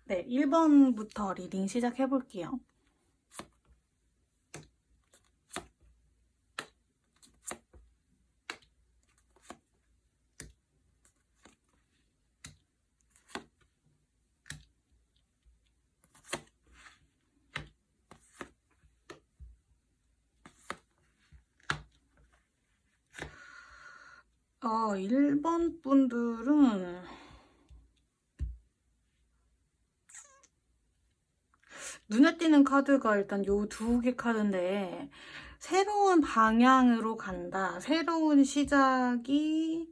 네, 1번부터 리딩 시작해 볼게요. 어, 1번 분들은 눈에 띄는 카드가 일단 요 두 개 카드인데, 새로운 방향으로 간다, 새로운 시작이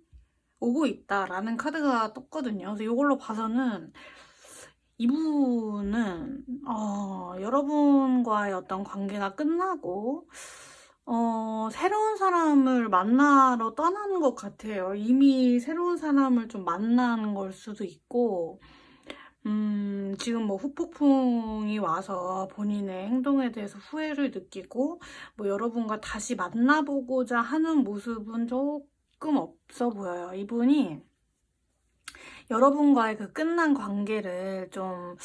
오고 있다라는 카드가 떴거든요. 그래서 이걸로 봐서는 이분은 여러분과의 어떤 관계가 끝나고 새로운 사람을 만나러 떠나는 것 같아요. 이미 새로운 사람을 좀 만나는 걸 수도 있고, 지금 뭐 후폭풍이 와서 본인의 행동에 대해서 후회를 느끼고, 뭐 여러분과 다시 만나보고자 하는 모습은 조금 없어 보여요. 이분이 여러분과의 그 끝난 관계를 좀,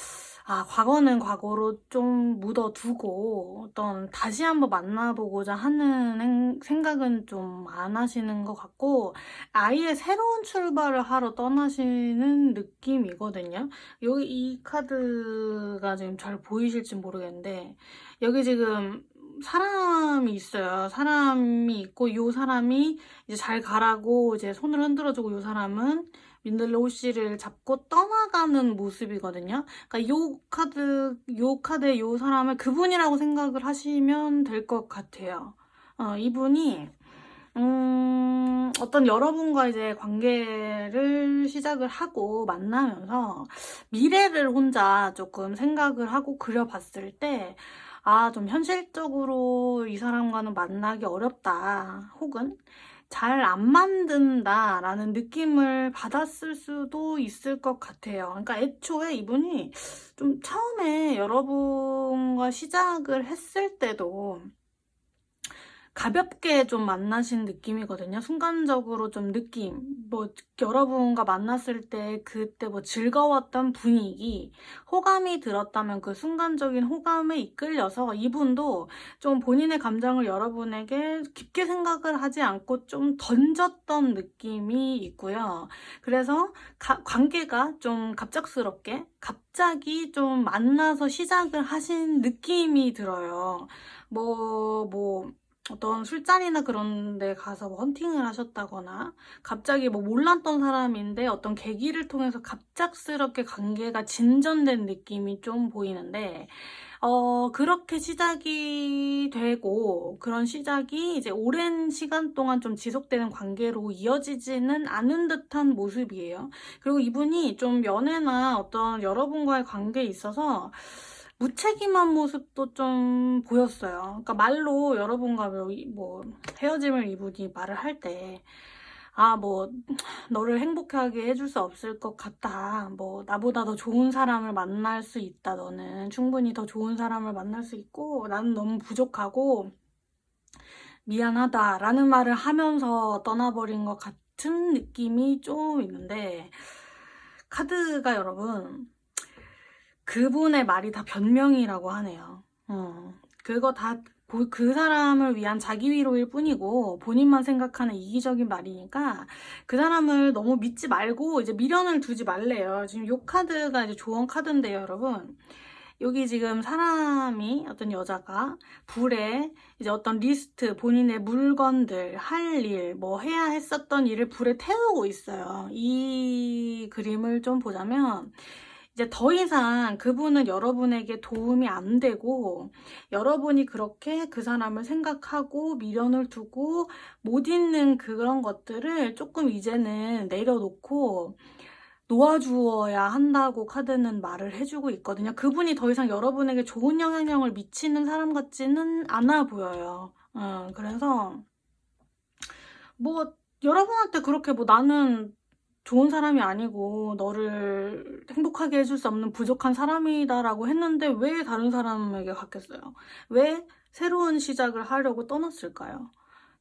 과거는 과거로 좀 묻어두고, 어떤 다시 한번 만나보고자 하는 생각은 좀 안 하시는 것 같고, 아예 새로운 출발을 하러 떠나시는 느낌이거든요. 여기 이 카드가 지금 잘 보이실지 모르겠는데, 여기 지금 사람이 있어요. 사람이 있고, 이 사람이 이제 잘 가라고 이제 손을 흔들어주고, 이 사람은 민들레 씨를 잡고 떠나가는 모습이거든요. 그러니까 요 카드의 요 사람을 그분이라고 생각을 하시면 될 것 같아요. 이분이 어떤 여러분과 이제 관계를 시작을 하고 만나면서 미래를 혼자 조금 생각을 하고 그려봤을 때, 좀 현실적으로 이 사람과는 만나기 어렵다, 혹은 잘 안 만든다라는 느낌을 받았을 수도 있을 것 같아요. 그러니까 애초에 이분이 좀 처음에 여러분과 시작을 했을 때도 가볍게 좀 만나신 느낌이거든요. 순간적으로 좀 느낌, 뭐 여러분과 만났을 때 그때 뭐 즐거웠던 분위기, 호감이 들었다면 그 순간적인 호감에 이끌려서 이분도 좀 본인의 감정을 여러분에게 깊게 생각을 하지 않고 좀 던졌던 느낌이 있고요. 그래서 관계가 좀 갑작스럽게 갑자기 좀 만나서 시작을 하신 느낌이 들어요. 뭐 어떤 술자리나 그런 데 가서 뭐 헌팅을 하셨다거나 갑자기 뭐 몰랐던 사람인데 어떤 계기를 통해서 갑작스럽게 관계가 진전된 느낌이 좀 보이는데 그렇게 시작이 되고 그런 시작이 이제 오랜 시간 동안 좀 지속되는 관계로 이어지지는 않은 듯한 모습이에요. 그리고 이분이 좀 연애나 어떤 여러분과의 관계에 있어서 무책임한 모습도 좀 보였어요. 그러니까 말로 여러분과 뭐 헤어짐을 이분이 말을 할 때, 아, 뭐, 너를 행복하게 해줄 수 없을 것 같다. 뭐, 나보다 더 좋은 사람을 만날 수 있다. 너는 충분히 더 좋은 사람을 만날 수 있고, 나는 너무 부족하고, 미안하다. 라는 말을 하면서 떠나버린 것 같은 느낌이 좀 있는데, 카드가 여러분, 그분의 말이 다 변명이라고 하네요. 그거 다 그 사람을 위한 자기 위로일 뿐이고 본인만 생각하는 이기적인 말이니까 그 사람을 너무 믿지 말고 이제 미련을 두지 말래요. 지금 요 카드가 이제 조언 카드인데요, 여러분. 여기 지금 사람이 어떤 여자가 불에 이제 어떤 리스트, 본인의 물건들, 할 일, 뭐 해야 했었던 일을 불에 태우고 있어요. 이 그림을 좀 보자면 이제 더 이상 그분은 여러분에게 도움이 안 되고 여러분이 그렇게 그 사람을 생각하고 미련을 두고 못 잊는 그런 것들을 조금 이제는 내려놓고 놓아주어야 한다고 카드는 말을 해주고 있거든요. 그분이 더 이상 여러분에게 좋은 영향력을 미치는 사람 같지는 않아 보여요. 그래서 뭐 여러분한테 그렇게 뭐 나는 좋은 사람이 아니고 너를 행복하게 해줄 수 없는 부족한 사람이다라고 했는데 왜 다른 사람에게 갔겠어요? 왜 새로운 시작을 하려고 떠났을까요?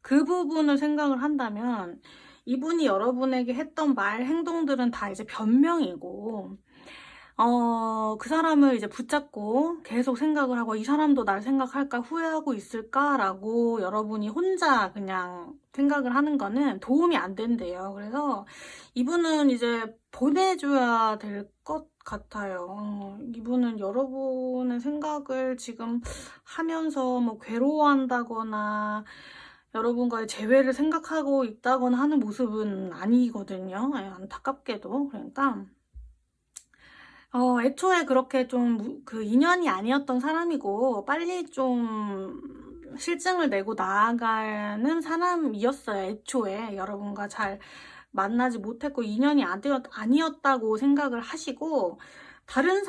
그 부분을 생각을 한다면 이분이 여러분에게 했던 말, 행동들은 다 이제 변명이고 그 사람을 이제 붙잡고 계속 생각을 하고 이 사람도 날 생각할까 후회하고 있을까라고 여러분이 혼자 그냥 생각을 하는 거는 도움이 안 된대요. 그래서 이분은 이제 보내줘야 될 것 같아요. 이분은 여러분의 생각을 지금 하면서 뭐 괴로워한다거나 여러분과의 재회를 생각하고 있다거나 하는 모습은 아니거든요. 안타깝게도. 그러니까 애초에 그렇게 좀 그 인연이 아니었던 사람이고 빨리 좀 실증을 내고 나아가는 사람이었어요. 애초에 여러분과 잘 만나지 못했고 인연이 아니었다고 생각을 하시고 다른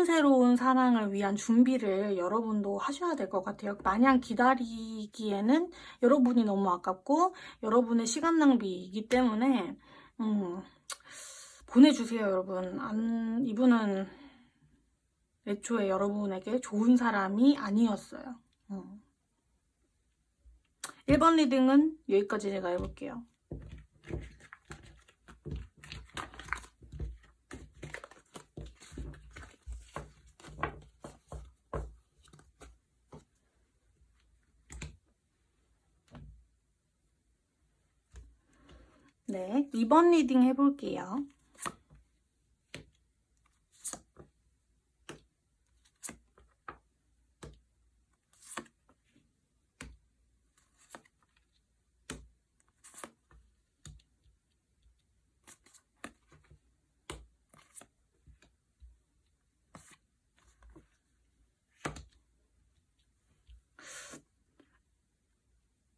새로운 사랑을 위한 준비를 여러분도 하셔야 될 것 같아요. 마냥 기다리기에는 여러분이 너무 아깝고 여러분의 시간 낭비이기 때문에 보내주세요, 여러분. 이분은 애초에 여러분에게 좋은 사람이 아니었어요. 1번 리딩은 여기까지 제가 해볼게요. 네, 2번 리딩 해볼게요.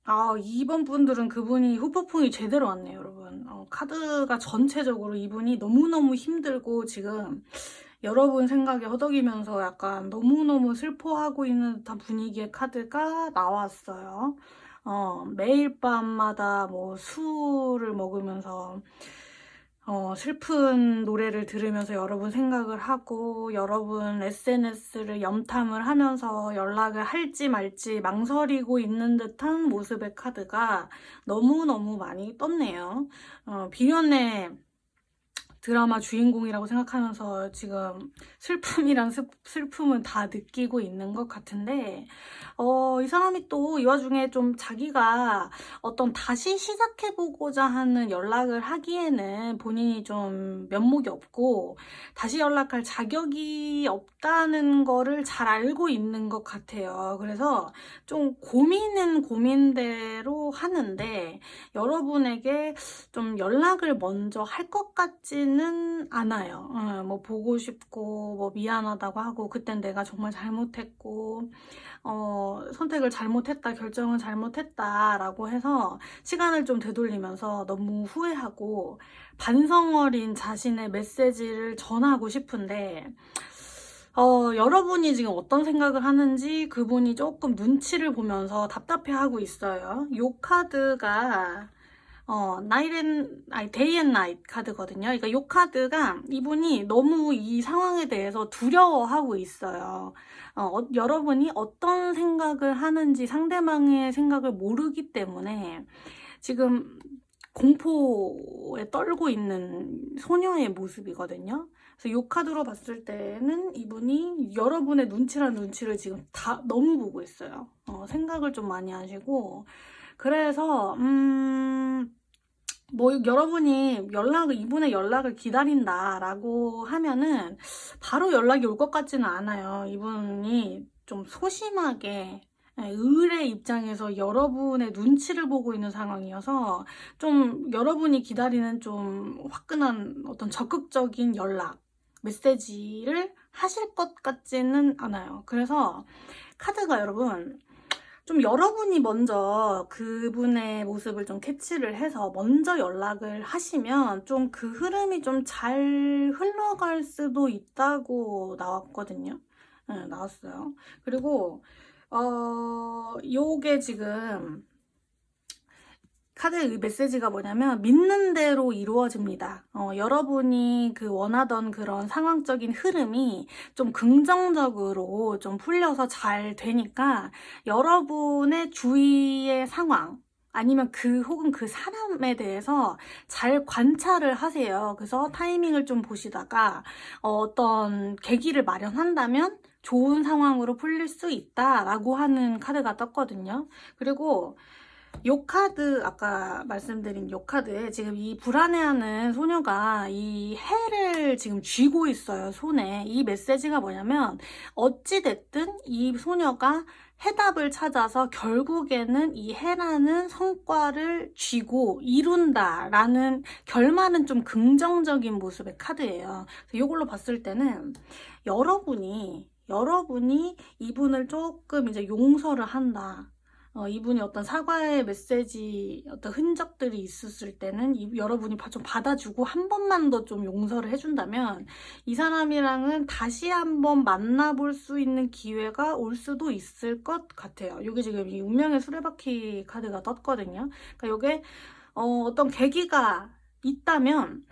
아, 2번 분들은 그분이 후폭풍이 제대로 왔네요, 여러분. 카드가 전체적으로 이분이 너무너무 힘들고 지금 여러분 생각에 허덕이면서 약간 너무너무 슬퍼하고 있는 듯한 분위기의 카드가 나왔어요. 매일 밤마다 뭐 술을 먹으면서 슬픈 노래를 들으면서 여러분 생각을 하고 여러분 SNS를 염탐을 하면서 연락을 할지 말지 망설이고 있는 듯한 모습의 카드가 너무너무 많이 떴네요. 비련의 드라마 주인공이라고 생각하면서 지금 슬픔이랑 슬픔은 다 느끼고 있는 것 같은데 이 사람이 또 이 와중에 좀 자기가 어떤 다시 시작해보고자 하는 연락을 하기에는 본인이 좀 면목이 없고 다시 연락할 자격이 있다는 거를 잘 알고 있는 것 같아요. 그래서 좀 고민은 고민대로 하는데 여러분에게 좀 연락을 먼저 할 것 같지는 않아요. 뭐 보고 싶고 뭐 미안하다고 하고 그땐 내가 정말 잘못했고 선택을 잘못했다, 결정을 잘못했다라고 해서 시간을 좀 되돌리면서 너무 후회하고 반성 어린 자신의 메시지를 전하고 싶은데 여러분이 지금 어떤 생각을 하는지 그분이 조금 눈치를 보면서 답답해하고 있어요. 요 카드가 데이 앤 나잇 카드거든요. 그러니까 이 카드가 이분이 너무 이 상황에 대해서 두려워하고 있어요. 여러분이 어떤 생각을 하는지 상대방의 생각을 모르기 때문에 지금 공포에 떨고 있는 소녀의 모습이거든요. 그래서 이 카드로 봤을 때는 이분이 여러분의 눈치란 눈치를 지금 다 너무 보고 있어요. 생각을 좀 많이 하시고 그래서 뭐 여러분이 이분의 연락을 기다린다라고 하면은 바로 연락이 올 것 같지는 않아요. 이분이 좀 소심하게 을의 입장에서 여러분의 눈치를 보고 있는 상황이어서 좀 여러분이 기다리는 좀 화끈한 어떤 적극적인 연락, 메시지를 하실 것 같지는 않아요. 그래서 카드가 여러분 좀 여러분이 먼저 그분의 모습을 좀 캐치를 해서 먼저 연락을 하시면 좀 그 흐름이 좀 잘 흘러갈 수도 있다고 나왔거든요. 네, 나왔어요. 그리고 요게 지금 카드의 메시지가 뭐냐면 믿는 대로 이루어집니다. 여러분이 그 원하던 그런 상황적인 흐름이 좀 긍정적으로 좀 풀려서 잘 되니까 여러분의 주위의 상황 아니면 혹은 그 사람에 대해서 잘 관찰을 하세요. 그래서 타이밍을 좀 보시다가 어떤 계기를 마련한다면 좋은 상황으로 풀릴 수 있다라고 하는 카드가 떴거든요. 그리고 요 카드, 아까 말씀드린 요 카드에 지금 이 불안해하는 소녀가 이 해를 지금 쥐고 있어요, 손에. 이 메시지가 뭐냐면 어찌됐든 이 소녀가 해답을 찾아서 결국에는 이 해라는 성과를 쥐고 이룬다라는 결말은 좀 긍정적인 모습의 카드예요. 그래서 이걸로 봤을 때는 여러분이 이분을 조금 이제 용서를 한다. 이분이 어떤 사과의 메시지, 어떤 흔적들이 있었을 때는 여러분이 좀 받아주고 한 번만 더 좀 용서를 해준다면 이 사람이랑은 다시 한번 만나볼 수 있는 기회가 올 수도 있을 것 같아요. 이게 지금 이 운명의 수레바퀴 카드가 떴거든요. 그러니까 이게 어떤 계기가 있다면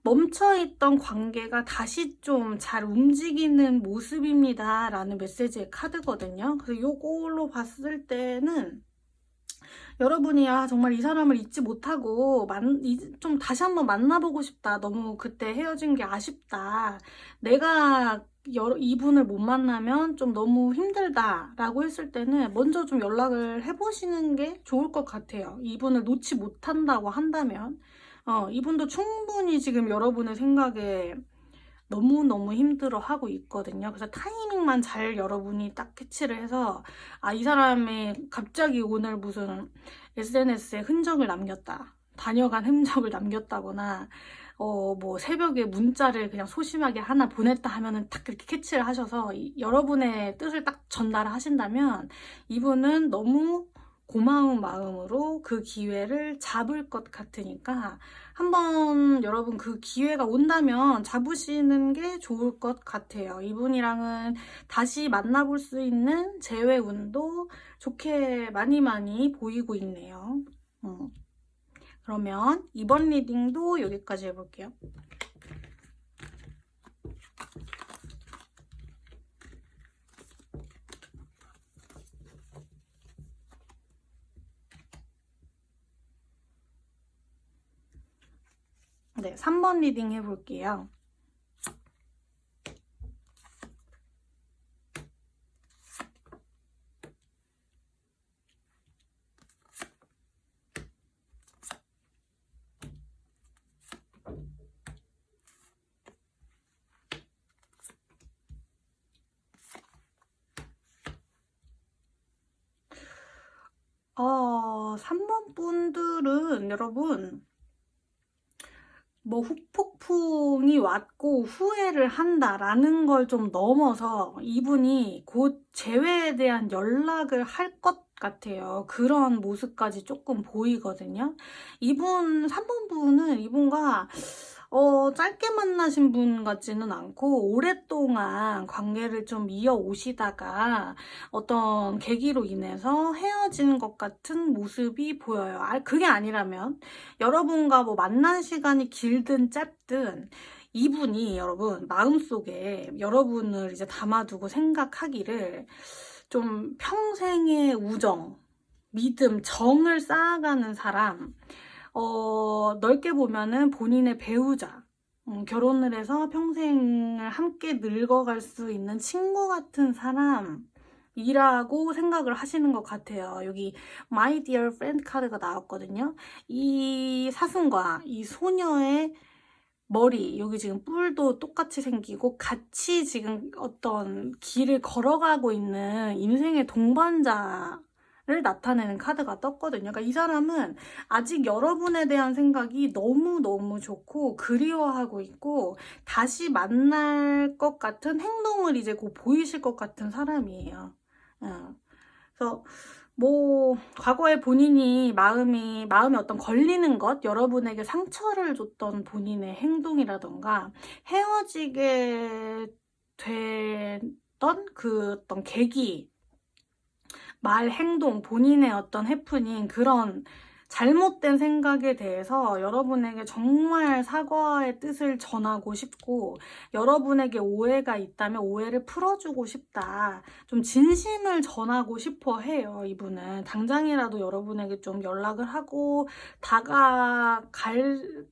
멈춰있던 관계가 다시 좀 잘 움직이는 모습입니다 라는 메시지의 카드거든요. 그래서 요걸로 봤을 때는 여러분이 정말 이 사람을 잊지 못하고 좀 다시 한번 만나보고 싶다. 너무 그때 헤어진 게 아쉽다. 내가 이분을 못 만나면 좀 너무 힘들다 라고 했을 때는 먼저 좀 연락을 해보시는 게 좋을 것 같아요. 이분을 놓지 못한다고 한다면 이분도 충분히 지금 여러분의 생각에 너무너무 힘들어하고 있거든요. 그래서 타이밍만 잘 여러분이 딱 캐치를 해서 이 사람이 갑자기 오늘 무슨 SNS에 흔적을 남겼다. 다녀간 흔적을 남겼다거나 뭐 새벽에 문자를 그냥 소심하게 하나 보냈다 하면은 딱 그렇게 캐치를 하셔서 여러분의 뜻을 딱 전달하신다면 이분은 너무 고마운 마음으로 그 기회를 잡을 것 같으니까 한번 여러분 그 기회가 온다면 잡으시는 게 좋을 것 같아요. 이분이랑은 다시 만나볼 수 있는 재회운도 좋게 많이 보이고 있네요. 그러면 이번 리딩도 여기까지 해볼게요. 네, 3번 리딩 해볼게요. 3번 분들은 여러분, 뭐 후폭풍이 왔고 후회를 한다라는 걸 좀 넘어서 이분이 곧 재회에 대한 연락을 할 것 같아요. 그런 모습까지 조금 보이거든요. 3번 분은 이분과 짧게 만나신 분 같지는 않고 오랫동안 관계를 좀 이어오시다가 어떤 계기로 인해서 헤어진 것 같은 모습이 보여요. 그게 아니라면 여러분과 뭐 만난 시간이 길든 짧든 이분이 여러분 마음속에 여러분을 이제 담아두고 생각하기를 좀 평생의 우정, 믿음, 정을 쌓아가는 사람, 넓게 보면은 본인의 배우자, 결혼을 해서 평생을 함께 늙어갈 수 있는 친구 같은 사람이라고 생각을 하시는 것 같아요. 여기 My Dear Friend 카드가 나왔거든요. 이 사슴과 이 소녀의 머리, 여기 지금 뿔도 똑같이 생기고 같이 지금 어떤 길을 걸어가고 있는 인생의 동반자를 나타내는 카드가 떴거든요. 그러니까 이 사람은 아직 여러분에 대한 생각이 너무너무 좋고 그리워하고 있고 다시 만날 것 같은 행동을 이제 곧 보이실 것 같은 사람이에요. 그래서 뭐 과거에 본인이 마음에 어떤 걸리는 것, 여러분에게 상처를 줬던 본인의 행동이라던가 헤어지게 됐던 그 어떤 계기, 말, 행동, 본인의 어떤 해프닝, 그런 잘못된 생각에 대해서 여러분에게 정말 사과의 뜻을 전하고 싶고 여러분에게 오해가 있다면 오해를 풀어주고 싶다. 좀 진심을 전하고 싶어 해요. 이분은 당장이라도 여러분에게 좀 연락을 하고 다가갈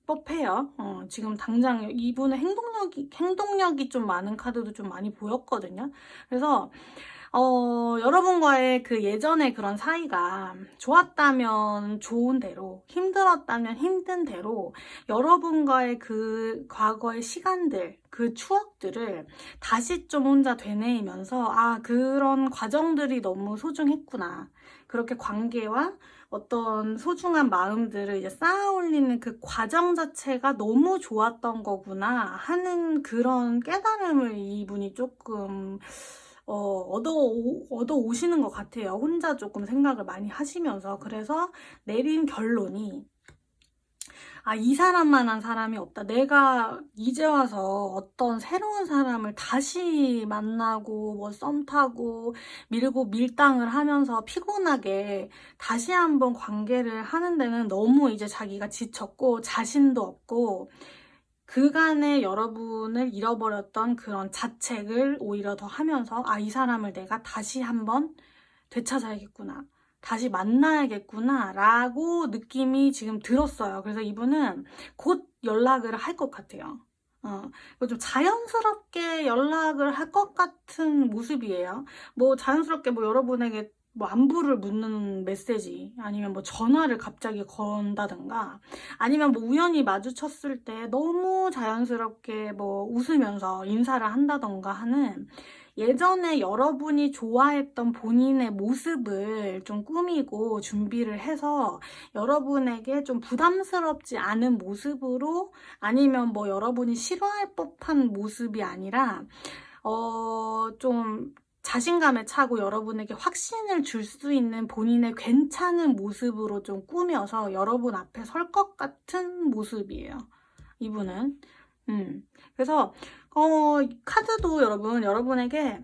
법해요. 지금 당장 이분의 행동력이 좀 많은 카드도 좀 많이 보였거든요. 그래서 여러분과의 그 예전의 그런 사이가 좋았다면 좋은 대로, 힘들었다면 힘든 대로 여러분과의 그 과거의 시간들, 그 추억들을 다시 좀 혼자 되뇌이면서 그런 과정들이 너무 소중했구나. 그렇게 관계와 어떤 소중한 마음들을 이제 쌓아 올리는 그 과정 자체가 너무 좋았던 거구나 하는 그런 깨달음을 이분이 조금 얻어 오시는 것 같아요. 혼자 조금 생각을 많이 하시면서. 그래서 내린 결론이 이 사람만한 사람이 없다. 내가 이제 와서 어떤 새로운 사람을 다시 만나고 뭐 썸 타고 밀고 밀당을 하면서 피곤하게 다시 한번 관계를 하는 데는 너무 이제 자기가 지쳤고 자신도 없고 그간에 여러분을 잃어버렸던 그런 자책을 오히려 더 하면서 이 사람을 내가 다시 한번 되찾아야겠구나. 다시 만나야겠구나 라고 느낌이 지금 들었어요. 그래서 이분은 곧 연락을 할 것 같아요. 좀 자연스럽게 연락을 할 것 같은 모습이에요. 뭐 자연스럽게 뭐 여러분에게 뭐 안부를 묻는 메시지 아니면 뭐 전화를 갑자기 건다든가 아니면 뭐 우연히 마주쳤을 때 너무 자연스럽게 뭐 웃으면서 인사를 한다던가 하는 예전에 여러분이 좋아했던 본인의 모습을 좀 꾸미고 준비를 해서 여러분에게 좀 부담스럽지 않은 모습으로 아니면 뭐 여러분이 싫어할 법한 모습이 아니라 좀 자신감에 차고 여러분에게 확신을 줄 수 있는 본인의 괜찮은 모습으로 좀 꾸며서 여러분 앞에 설 것 같은 모습이에요. 이분은. 그래서 카드도 여러분에게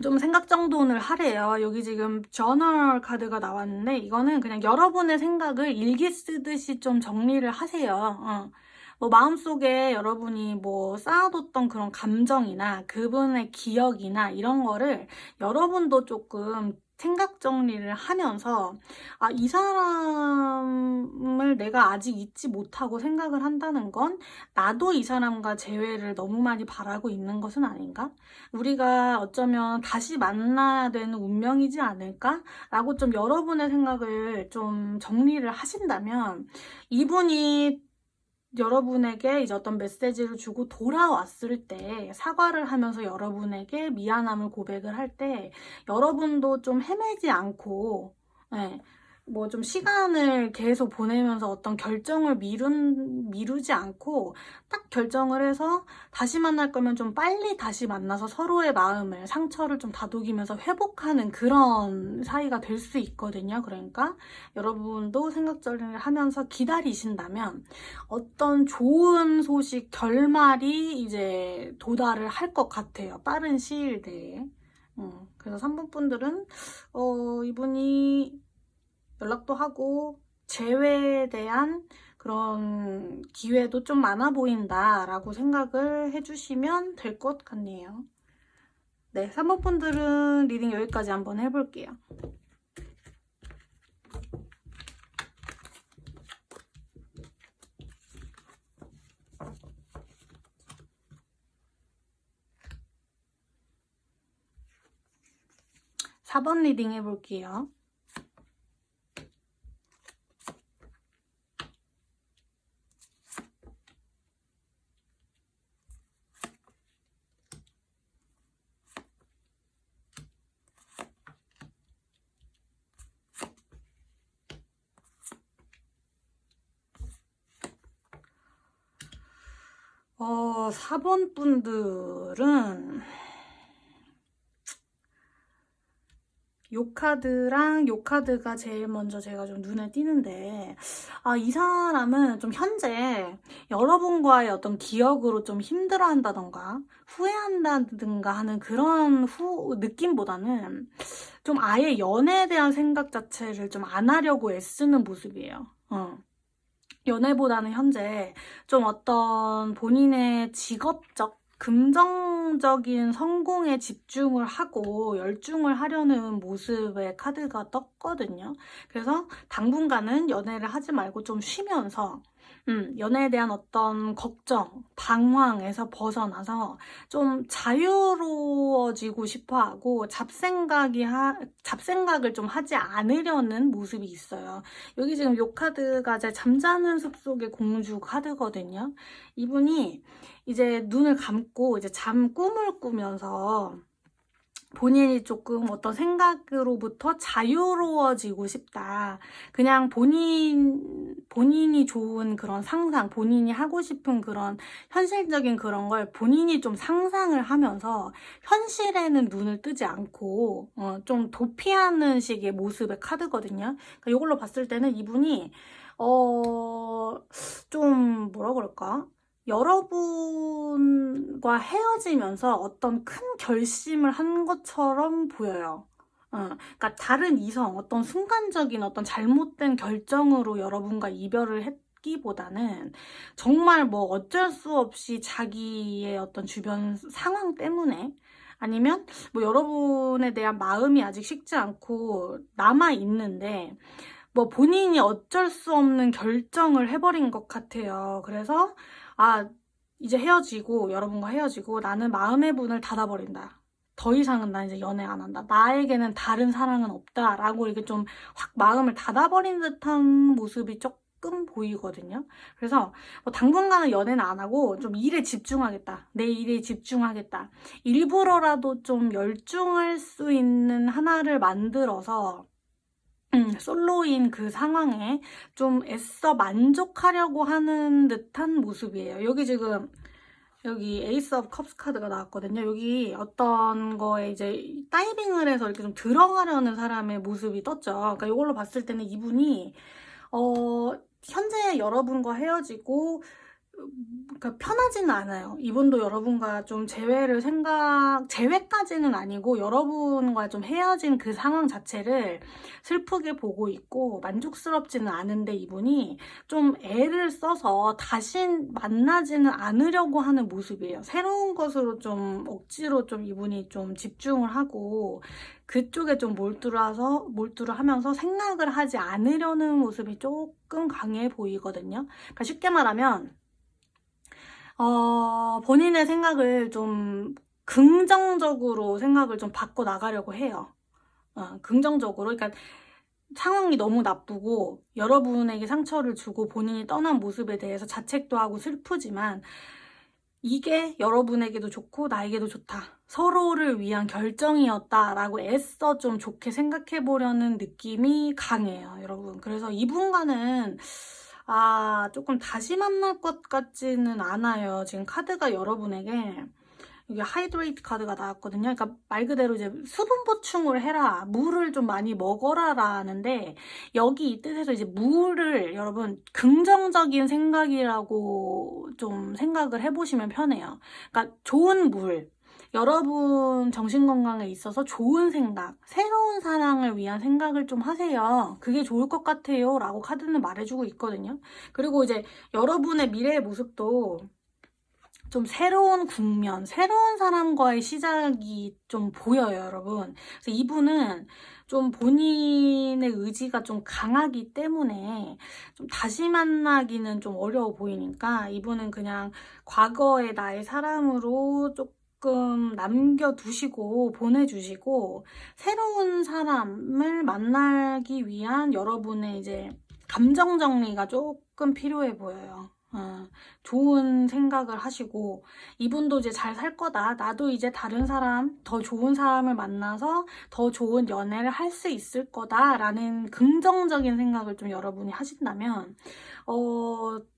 좀 생각 정돈을 하래요. 여기 지금 저널 카드가 나왔는데 이거는 그냥 여러분의 생각을 일기 쓰듯이 좀 정리를 하세요. 뭐 마음속에 여러분이 뭐 쌓아뒀던 그런 감정이나 그분의 기억이나 이런 거를 여러분도 조금 생각 정리를 하면서 이 사람을 내가 아직 잊지 못하고 생각을 한다는 건 나도 이 사람과 재회를 너무 많이 바라고 있는 것은 아닌가? 우리가 어쩌면 다시 만나야 되는 운명이지 않을까? 라고 좀 여러분의 생각을 좀 정리를 하신다면 이분이 여러분에게 이제 어떤 메시지를 주고 돌아왔을 때 사과를 하면서 여러분에게 미안함을 고백을 할 때 여러분도 좀 헤매지 않고 뭐 좀 시간을 계속 보내면서 어떤 결정을 미루지 않고 딱 결정을 해서 다시 만날 거면 좀 빨리 다시 만나서 서로의 마음을, 상처를 좀 다독이면서 회복하는 그런 사이가 될 수 있거든요. 그러니까 여러분도 생각 정리를 하면서 기다리신다면 어떤 좋은 소식, 결말이 이제 도달을 할 것 같아요. 빠른 시일 내에. 그래서 3번 분들은 이분이 연락도 하고 재회에 대한 그런 기회도 좀 많아 보인다라고 생각을 해주시면 될 것 같네요. 네, 3번 분들은 리딩 여기까지 한번 해볼게요. (4번) 리딩 해볼게요. (4번) 분들은 요 카드랑 요 카드가 제일 먼저 제가 좀 눈에 띄는데, 이 사람은 좀 현재 여러분과의 어떤 기억으로 좀 힘들어한다던가 후회한다든가 하는 그런 느낌보다는 좀 아예 연애에 대한 생각 자체를 좀 안 하려고 애쓰는 모습이에요. 연애보다는 현재 좀 어떤 본인의 직업적, 긍정적인 성공에 집중을 하고 열중을 하려는 모습의 카드가 떴거든요. 그래서 당분간은 연애를 하지 말고 좀 쉬면서 연애에 대한 어떤 걱정, 방황에서 벗어나서 좀 자유로워지고 싶어하고 잡생각을 좀 하지 않으려는 모습이 있어요. 여기 지금 요 카드가 제 잠자는 숲속의 공주 카드거든요. 이분이 이제 눈을 감고 이제 꿈을 꾸면서 본인이 조금 어떤 생각으로부터 자유로워지고 싶다. 그냥 본인이 좋은 그런 상상, 본인이 하고 싶은 그런 현실적인 그런 걸 본인이 좀 상상을 하면서 현실에는 눈을 뜨지 않고 좀 도피하는 식의 모습의 카드거든요. 그러니까 이걸로 봤을 때는 이분이 좀 뭐라 그럴까? 여러분과 헤어지면서 어떤 큰 결심을 한 것처럼 보여요. 그러니까 다른 이성, 어떤 순간적인 어떤 잘못된 결정으로 여러분과 이별을 했기보다는 정말 뭐 어쩔 수 없이 자기의 어떤 주변 상황 때문에 아니면 뭐 여러분에 대한 마음이 아직 식지 않고 남아 있는데 뭐 본인이 어쩔 수 없는 결정을 해버린 것 같아요. 그래서 이제 여러분과 헤어지고 나는 마음의 문을 닫아버린다. 더 이상은 나 이제 연애 안 한다. 나에게는 다른 사랑은 없다. 라고 이렇게 좀 확 마음을 닫아버린 듯한 모습이 조금 보이거든요. 그래서 뭐 당분간은 연애는 안 하고 좀 일에 집중하겠다. 내 일에 집중하겠다. 일부러라도 좀 열중할 수 있는 하나를 만들어서 솔로인 그 상황에 좀 애써 만족하려고 하는 듯한 모습이에요. 여기 에이스 오브 컵스 카드가 나왔거든요. 여기 어떤 거에 이제 다이빙을 해서 이렇게 좀 들어가려는 사람의 모습이 떴죠. 그러니까 이걸로 봤을 때는 이분이 현재 여러분과 헤어지고 그러니까 편하지는 않아요. 이분도 여러분과 좀 재회까지는 아니고 여러분과 좀 헤어진 그 상황 자체를 슬프게 보고 있고 만족스럽지는 않은데 이분이 좀 애를 써서 다시 만나지는 않으려고 하는 모습이에요. 새로운 것으로 좀 억지로 좀 이분이 좀 집중을 하고 그쪽에 좀 몰두를 하면서 생각을 하지 않으려는 모습이 조금 강해 보이거든요. 그러니까 쉽게 말하면 본인의 생각을 좀 긍정적으로 생각을 좀 바꿔 나가려고 해요. 긍정적으로. 그러니까 상황이 너무 나쁘고 여러분에게 상처를 주고 본인이 떠난 모습에 대해서 자책도 하고 슬프지만 이게 여러분에게도 좋고 나에게도 좋다. 서로를 위한 결정이었다라고 애써 좀 좋게 생각해 보려는 느낌이 강해요, 여러분. 그래서 이분과는 조금 다시 만날 것 같지는 않아요. 지금 카드가 여러분에게 이게 하이드레이트 카드가 나왔거든요. 그러니까 말 그대로 이제 수분 보충을 해라, 물을 좀 많이 먹어라라는데, 여기 이 뜻에서 이제 물을 여러분 긍정적인 생각이라고 좀 생각을 해보시면 편해요. 그러니까 좋은 물, 여러분 정신건강에 있어서 좋은 생각, 새로운 사랑을 위한 생각을 좀 하세요. 그게 좋을 것 같아요 라고 카드는 말해주고 있거든요. 그리고 이제 여러분의 미래의 모습도 좀 새로운 국면, 새로운 사람과의 시작이 좀 보여요, 여러분. 그래서 이분은 좀 본인의 의지가 좀 강하기 때문에 좀 다시 만나기는 좀 어려워 보이니까 이분은 그냥 과거의 나의 사람으로 조금 남겨두시고 보내주시고 새로운 사람을 만나기 위한 여러분의 이제 감정 정리가 조금 필요해 보여요. 좋은 생각을 하시고, 이분도 이제 잘 살 거다, 나도 이제 다른 사람, 더 좋은 사람을 만나서 더 좋은 연애를 할 수 있을 거다 라는 긍정적인 생각을 좀 여러분이 하신다면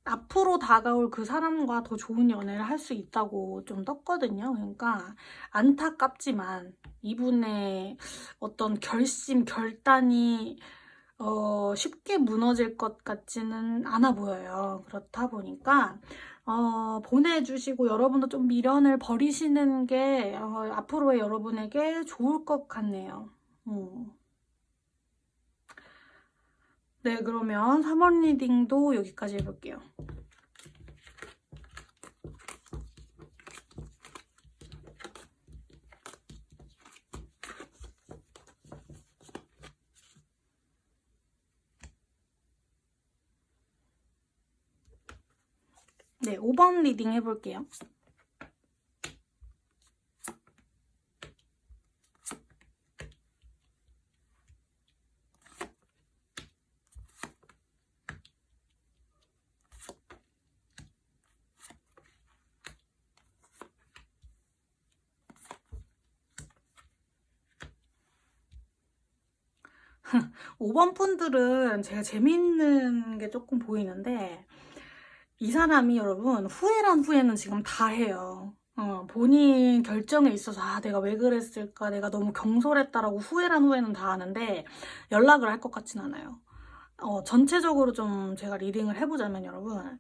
앞으로 다가올 그 사람과 더 좋은 연애를 할 수 있다고 좀 떴거든요. 그러니까 안타깝지만 이분의 어떤 결심, 결단이 쉽게 무너질 것 같지는 않아 보여요. 그렇다 보니까 보내주시고 여러분도 좀 미련을 버리시는 게 앞으로의 여러분에게 좋을 것 같네요. 네, 그러면 3월 리딩도 여기까지 해볼게요. 네, 5번 리딩 해볼게요. 오 번 분들은 제가 재밌는 게 조금 보이는데, 이 사람이 여러분 후회란 후회는 지금 다 해요. 본인 결정에 있어서 내가 왜 그랬을까, 내가 너무 경솔했다라고 후회란 후회는 다 하는데 연락을 할 것 같진 않아요. 전체적으로 좀 제가 리딩을 해보자면 여러분,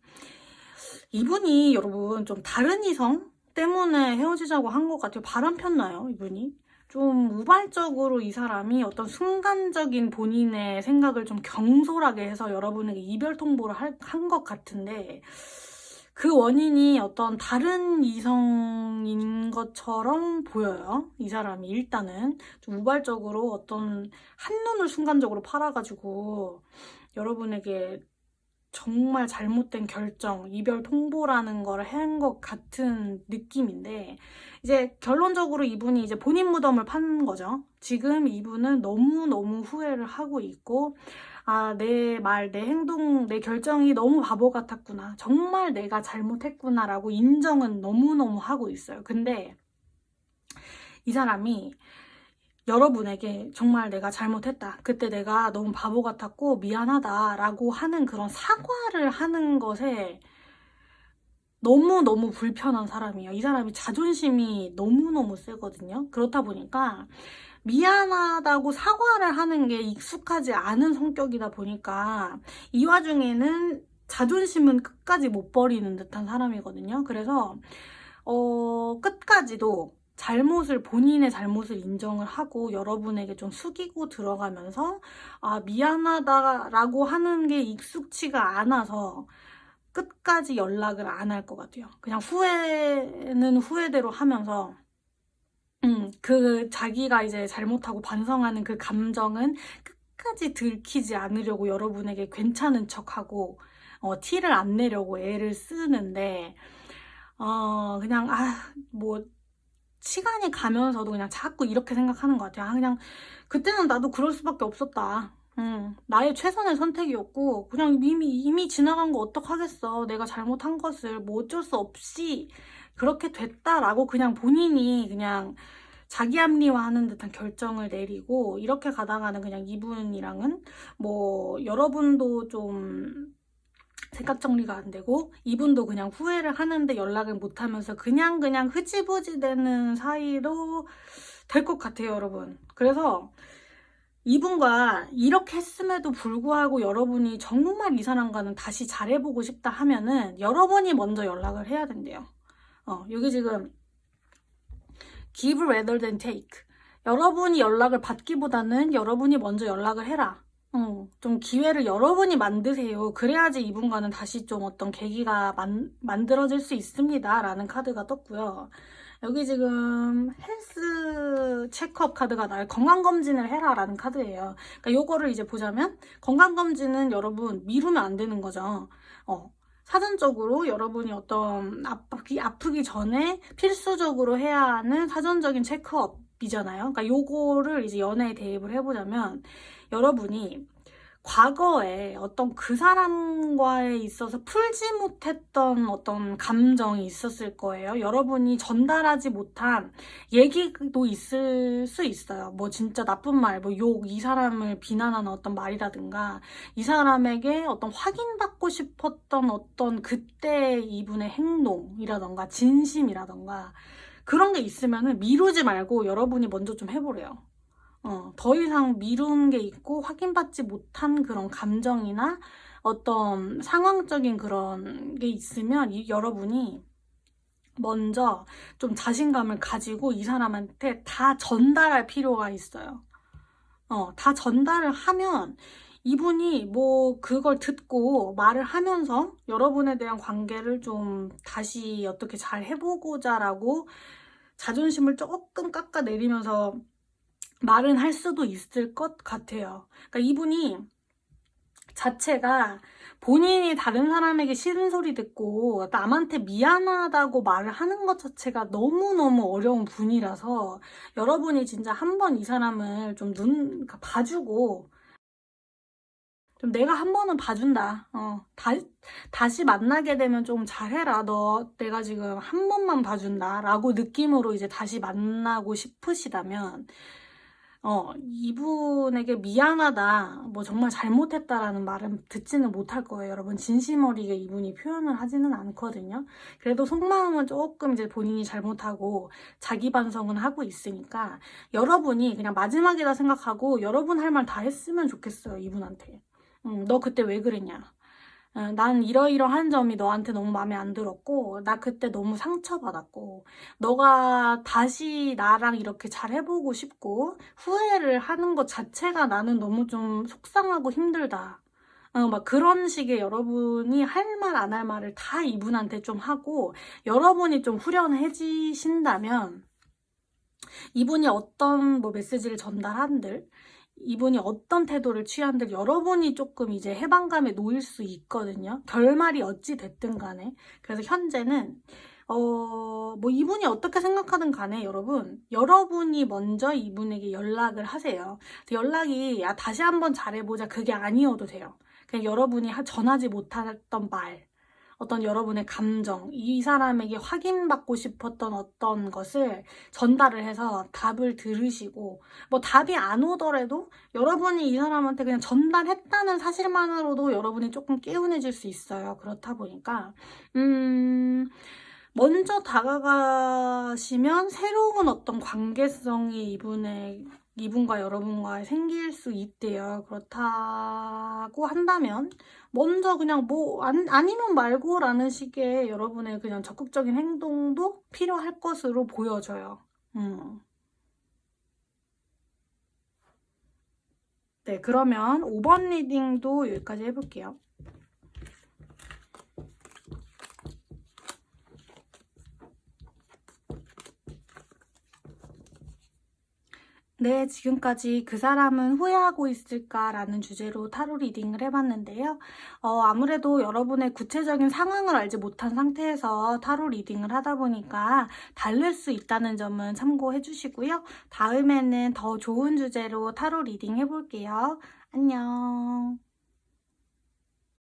이분이 여러분 좀 다른 이성 때문에 헤어지자고 한 것 같아요. 바람 폈나요, 이분이? 좀 우발적으로 이 사람이 어떤 순간적인 본인의 생각을 좀 경솔하게 해서 여러분에게 이별 통보를 한 것 같은데, 그 원인이 어떤 다른 이성인 것처럼 보여요. 이 사람이 일단은 좀 우발적으로 어떤 한눈을 순간적으로 팔아가지고 여러분에게 정말 잘못된 결정, 이별 통보라는 걸 한 것 같은 느낌인데, 이제 결론적으로 이분이 이제 본인 무덤을 판 거죠. 지금 이분은 너무너무 후회를 하고 있고, 내 말, 내 행동, 내 결정이 너무 바보 같았구나, 정말 내가 잘못했구나 라고 인정은 너무너무 하고 있어요. 근데 이 사람이 여러분에게 정말 내가 잘못했다, 그때 내가 너무 바보 같았고 미안하다 라고 하는 그런 사과를 하는 것에 너무너무 불편한 사람이에요. 이 사람이 자존심이 너무너무 세거든요. 그렇다 보니까 미안하다고 사과를 하는 게 익숙하지 않은 성격이다 보니까 이 와중에는 자존심은 끝까지 못 버리는 듯한 사람이거든요. 그래서 끝까지도 본인의 잘못을 인정을 하고 여러분에게 좀 숙이고 들어가면서 미안하다라고 하는 게 익숙치가 않아서 끝까지 연락을 안 할 것 같아요. 그냥 후회는 후회대로 하면서 자기가 이제 잘못하고 반성하는 그 감정은 끝까지 들키지 않으려고 여러분에게 괜찮은 척하고 티를 안 내려고 애를 쓰는데, 그냥 뭐 시간이 가면서도 그냥 자꾸 이렇게 생각하는 것 같아요. 그냥 그때는 나도 그럴 수밖에 없었다. 나의 최선의 선택이었고 그냥 이미 지나간 거 어떡하겠어. 내가 잘못한 것을 뭐 어쩔 수 없이 그렇게 됐다라고 그냥 본인이 그냥 자기 합리화하는 듯한 결정을 내리고 이렇게 가다가는 그냥 이분이랑은 뭐 여러분도 좀 생각 정리가 안 되고 이분도 그냥 후회를 하는데 연락을 못 하면서 그냥 흐지부지 되는 사이로 될 것 같아요, 여러분. 그래서 이분과 이렇게 했음에도 불구하고 여러분이 정말 이 사람과는 다시 잘해보고 싶다 하면은 여러분이 먼저 연락을 해야 된대요. 여기 지금 give rather than take. 여러분이 연락을 받기보다는 여러분이 먼저 연락을 해라. 좀 기회를 여러분이 만드세요. 그래야지 이분과는 다시 좀 어떤 계기가 만들어질 수 있습니다. 라는 카드가 떴고요. 여기 지금 헬스 체크업 카드가 나요. 건강검진을 해라 라는 카드예요. 그러니까 요거를 이제 보자면 건강검진은 여러분 미루면 안 되는 거죠. 사전적으로 여러분이 어떤 아프기 전에 필수적으로 해야 하는 사전적인 체크업이잖아요. 그러니까 요거를 이제 연애에 대입을 해보자면 여러분이 과거에 어떤 그 사람과에 있어서 풀지 못했던 어떤 감정이 있었을 거예요. 여러분이 전달하지 못한 얘기도 있을 수 있어요. 뭐 진짜 나쁜 말, 뭐 욕, 이 사람을 비난하는 어떤 말이라든가 이 사람에게 어떤 확인받고 싶었던 어떤 그때 이분의 행동이라던가 진심이라던가 그런 게 있으면은 미루지 말고 여러분이 먼저 좀 해보래요. 더 이상 미룬 게 있고 확인받지 못한 그런 감정이나 어떤 상황적인 그런 게 있으면 여러분이 먼저 좀 자신감을 가지고 이 사람한테 다 전달할 필요가 있어요. 다 전달을 하면 이분이 뭐 그걸 듣고 말을 하면서 여러분에 대한 관계를 좀 다시 어떻게 잘 해보고자 라고 자존심을 조금 깎아내리면서 말은 할 수도 있을 것 같아요. 그러니까 이분이 자체가 본인이 다른 사람에게 싫은 소리 듣고 남한테 미안하다고 말을 하는 것 자체가 너무너무 어려운 분이라서 여러분이 진짜 한번 이 사람을 좀 봐주고 좀 내가 한 번은 봐준다. 다시 만나게 되면 좀 잘해라. 내가 지금 한 번만 봐준다. 라고 느낌으로 이제 다시 만나고 싶으시다면 이분에게 미안하다, 뭐 정말 잘못했다라는 말은 듣지는 못할 거예요. 여러분, 진심 어리게 이분이 표현을 하지는 않거든요. 그래도 속마음은 조금 이제 본인이 잘못하고 자기 반성은 하고 있으니까 여러분이 그냥 마지막이다 생각하고 여러분 할 말 다 했으면 좋겠어요, 이분한테. 너 그때 왜 그랬냐? 난 이러이러한 점이 너한테 너무 마음에 안 들었고 나 그때 너무 상처받았고 너가 다시 나랑 이렇게 잘 해보고 싶고 후회를 하는 것 자체가 나는 너무 좀 속상하고 힘들다. 막 그런 식의 여러분이 할 말 안 할 말을 다 이분한테 좀 하고 여러분이 좀 후련해지신다면 이분이 어떤 뭐 메시지를 전달한들 이분이 어떤 태도를 취한들 여러분이 조금 이제 해방감에 놓일 수 있거든요. 결말이 어찌 됐든 간에. 그래서 현재는 뭐 이분이 어떻게 생각하든 간에 여러분이 먼저 이분에게 연락을 하세요. 연락이 다시 한번 잘해보자 그게 아니어도 돼요. 그냥 여러분이 전하지 못했던 말 어떤 여러분의 감정, 이 사람에게 확인받고 싶었던 어떤 것을 전달을 해서 답을 들으시고 뭐 답이 안 오더라도 여러분이 이 사람한테 그냥 전달했다는 사실만으로도 여러분이 조금 개운해질 수 있어요. 그렇다 보니까 먼저 다가가시면 새로운 어떤 관계성이 이분과 여러분과 생길 수 있대요. 그렇다고 한다면 먼저 그냥 뭐 아니면 말고라는 식의 여러분의 그냥 적극적인 행동도 필요할 것으로 보여져요. 네, 그러면 5번 리딩도 여기까지 해볼게요. 네, 지금까지 그 사람은 후회하고 있을까라는 주제로 타로 리딩을 해봤는데요. 아무래도 여러분의 구체적인 상황을 알지 못한 상태에서 타로 리딩을 하다 보니까 다를 수 있다는 점은 참고해 주시고요. 다음에는 더 좋은 주제로 타로 리딩 해볼게요. 안녕.